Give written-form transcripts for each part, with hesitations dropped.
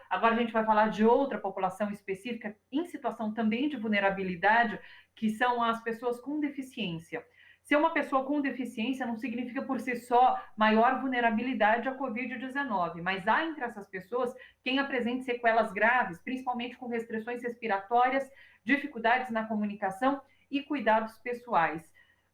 Agora a gente vai falar de outra população específica em situação também de vulnerabilidade, que são as pessoas com deficiência. Ser uma pessoa com deficiência não significa por si só maior vulnerabilidade à Covid-19, mas há entre essas pessoas quem apresente sequelas graves, principalmente com restrições respiratórias, dificuldades na comunicação e cuidados pessoais.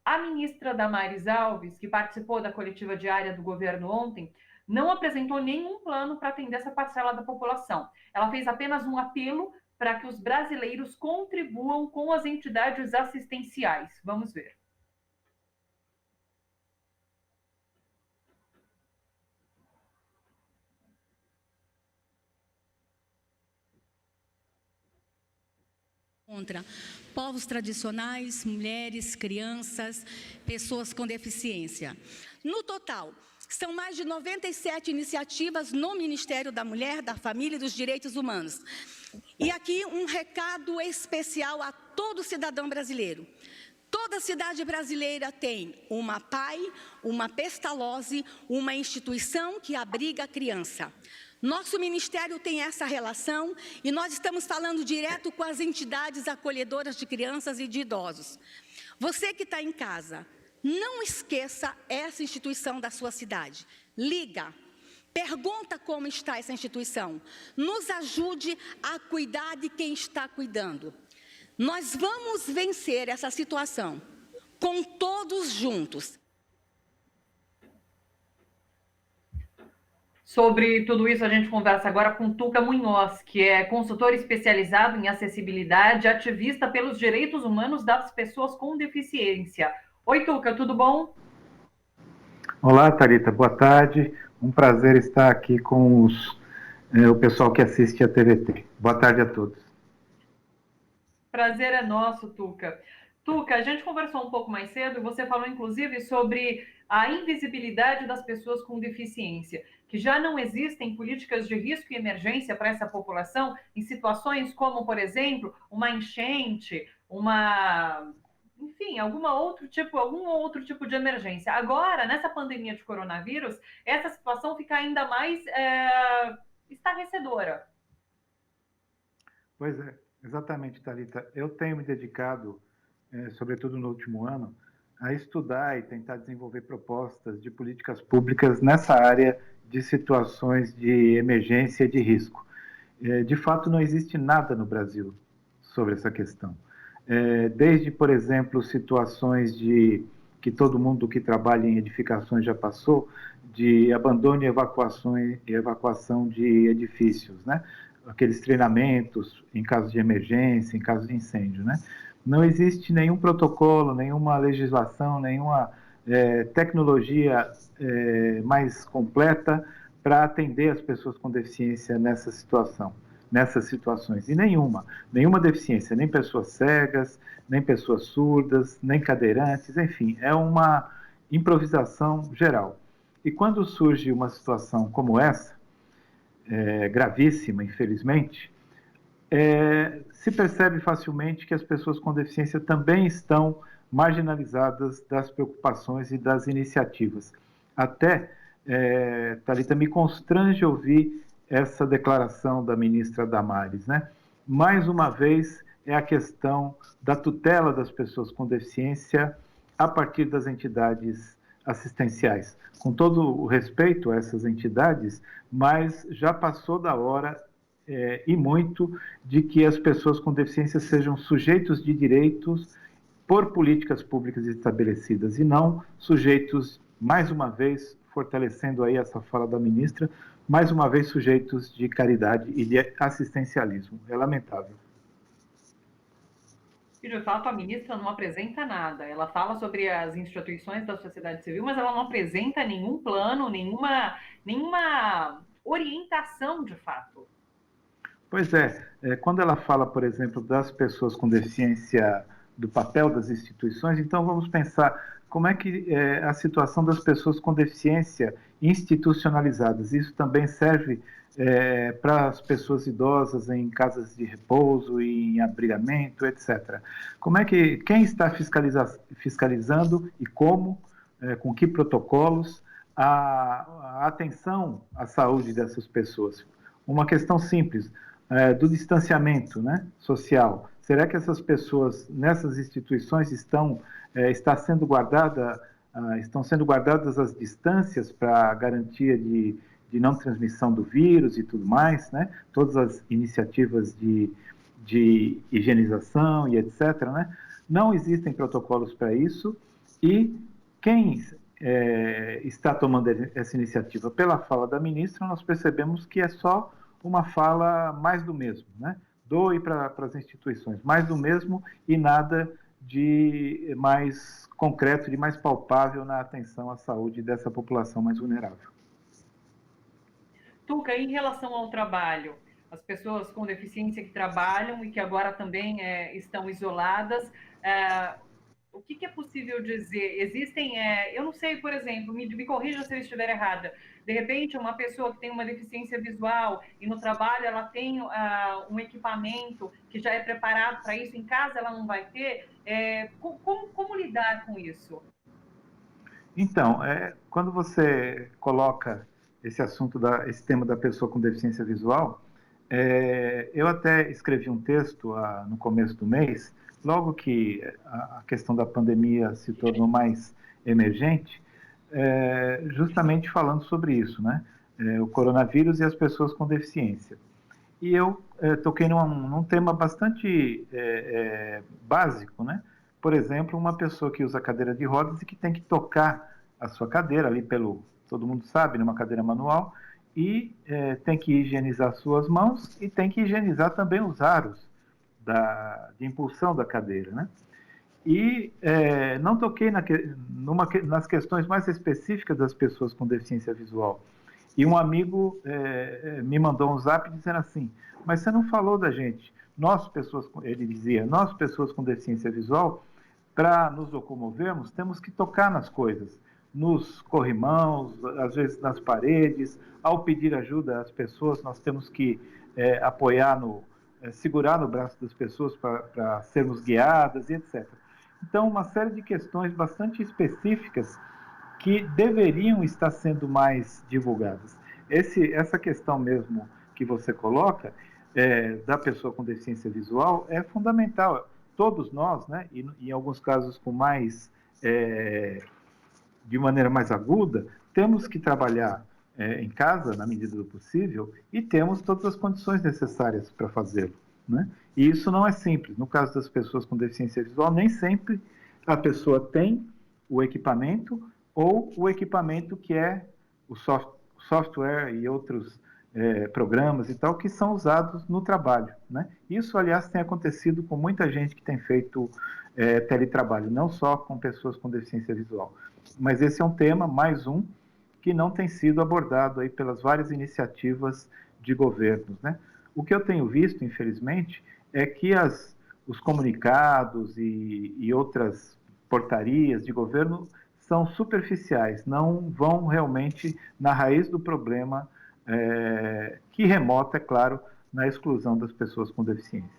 A ministra Damares Alves, que participou da coletiva diária do governo ontem, não apresentou nenhum plano para atender essa parcela da população. Ela fez apenas um apelo para que os brasileiros contribuam com as entidades assistenciais. Vamos ver. Contra povos tradicionais, mulheres, crianças, pessoas com deficiência. No total, são mais de 97 iniciativas no Ministério da Mulher, da Família e dos Direitos Humanos. E aqui um recado especial a todo cidadão brasileiro. Toda cidade brasileira tem uma PAI, uma Pestalozzi, uma instituição que abriga a criança. Nosso ministério tem essa relação e nós estamos falando direto com as entidades acolhedoras de crianças e de idosos. Você que está em casa, não esqueça essa instituição da sua cidade. Liga, pergunta como está essa instituição. Nos ajude a cuidar de quem está cuidando. Nós vamos vencer essa situação com todos juntos. Sobre tudo isso, a gente conversa agora com Tuca Munhoz, que é consultor especializado em acessibilidade, ativista pelos direitos humanos das pessoas com deficiência. Oi, Tuca, tudo bom? Olá, Thalita, boa tarde. Um prazer estar aqui com o pessoal que assiste a TVT. Boa tarde a todos. Prazer é nosso, Tuca. Tuca, a gente conversou um pouco mais cedo e você falou, inclusive, sobre a invisibilidade das pessoas com deficiência, que já não existem políticas de risco e emergência para essa população em situações como, por exemplo, uma enchente, enfim, algum outro tipo de emergência. Agora, nessa pandemia de coronavírus, essa situação fica ainda mais estarrecedora. Pois é, exatamente, Thalita. Eu tenho me dedicado, sobretudo no último ano, a estudar e tentar desenvolver propostas de políticas públicas nessa área de situações de emergência e de risco. De fato, não existe nada no Brasil sobre essa questão. Desde, por exemplo, situações que todo mundo que trabalha em edificações já passou, de abandono e evacuação de edifícios, né? Aqueles treinamentos em caso de emergência, em caso de incêndio, né? Não existe nenhum protocolo, nenhuma legislação, nenhuma tecnologia mais completa para atender as pessoas com deficiência nessas situações. E nenhuma deficiência, nem pessoas cegas, nem pessoas surdas, nem cadeirantes, enfim, é uma improvisação geral. E quando surge uma situação como essa, gravíssima, infelizmente, se percebe facilmente que as pessoas com deficiência também estão marginalizadas das preocupações e das iniciativas. Até, Thalita, me constrange ouvir essa declaração da ministra Damares, né? Mais uma vez, é a questão da tutela das pessoas com deficiência a partir das entidades assistenciais. Com todo o respeito a essas entidades, mas já passou da hora e muito de que as pessoas com deficiência sejam sujeitos de direitos por políticas públicas estabelecidas e não sujeitos, mais uma vez, fortalecendo aí essa fala da ministra, mais uma vez sujeitos de caridade e de assistencialismo. É lamentável. E, de fato, a ministra não apresenta nada. Ela fala sobre as instituições da sociedade civil, mas ela não apresenta nenhum plano, nenhuma orientação, de fato. Pois quando ela fala, por exemplo, das pessoas com deficiência, do papel das instituições, então vamos pensar como é que é a situação das pessoas com deficiência institucionalizadas. Isso também serve para as pessoas idosas em casas de repouso, em abrigamento, etc. Quem está fiscalizando e como, com que protocolos, a atenção à saúde dessas pessoas? uma questão simples, do distanciamento, né, social. Será que essas pessoas nessas instituições estão sendo guardadas as distâncias para a garantia de não transmissão do vírus e tudo mais, né? Todas as iniciativas de higienização e etc., né? Não existem protocolos para isso e quem está tomando essa iniciativa pela fala da ministra, nós percebemos que é só uma fala mais do mesmo, né? Doe para as instituições, mais do mesmo e nada de mais concreto, de mais palpável na atenção à saúde dessa população mais vulnerável. Tuca, em relação ao trabalho, as pessoas com deficiência que trabalham e que agora também estão isoladas, o que é possível dizer? Existem, eu não sei, por exemplo, me corrija se eu estiver errada, de repente uma pessoa que tem uma deficiência visual e no trabalho ela tem um equipamento que já é preparado para isso, em casa ela não vai ter, como lidar com isso? Então, quando você coloca esse assunto, esse tema da pessoa com deficiência visual, eu até escrevi um texto no começo do mês, logo que a questão da pandemia se tornou mais emergente, justamente falando sobre isso, né? O coronavírus e as pessoas com deficiência. E eu toquei num tema bastante básico, né? Por exemplo, uma pessoa que usa cadeira de rodas e que tem que tocar a sua cadeira ali todo mundo sabe, numa cadeira manual, e tem que higienizar suas mãos e tem que higienizar também os aros de impulsão da cadeira, né? E não toquei nas questões mais específicas das pessoas com deficiência visual. E um amigo me mandou um zap dizendo assim, mas você não falou da gente, ele dizia, nós pessoas com deficiência visual, para nos locomovermos, temos que tocar nas coisas, nos corrimãos, às vezes nas paredes, ao pedir ajuda às pessoas, nós temos que apoiar segurar no braço das pessoas para sermos guiadas e etc. Então, uma série de questões bastante específicas que deveriam estar sendo mais divulgadas. Essa questão mesmo que você coloca, da pessoa com deficiência visual, é fundamental. Todos nós, né, e em alguns casos de maneira mais aguda, temos que trabalhar em casa, na medida do possível, e temos todas as condições necessárias para fazê-lo, né? E isso não é simples. No caso das pessoas com deficiência visual, nem sempre a pessoa tem o equipamento ou o equipamento que é o software e outros programas e tal, que são usados no trabalho, né? Isso, aliás, tem acontecido com muita gente que tem feito teletrabalho, não só com pessoas com deficiência visual. Mas esse é um tema, mais um, que não tem sido abordado aí pelas várias iniciativas de governos, né? O que eu tenho visto, infelizmente, é que os comunicados e outras portarias de governo são superficiais, não vão realmente na raiz do problema, que remota, é claro, na exclusão das pessoas com deficiência.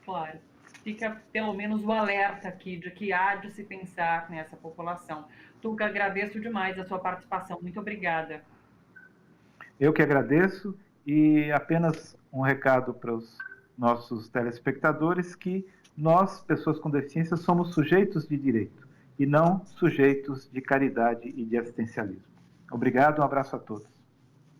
Claro. Fica pelo menos o alerta aqui de que há de se pensar nessa população. Tuca, agradeço demais a sua participação. Muito obrigada. Eu que agradeço e apenas um recado para os nossos telespectadores que nós, pessoas com deficiência, somos sujeitos de direito e não sujeitos de caridade e de assistencialismo. Obrigado, um abraço a todos.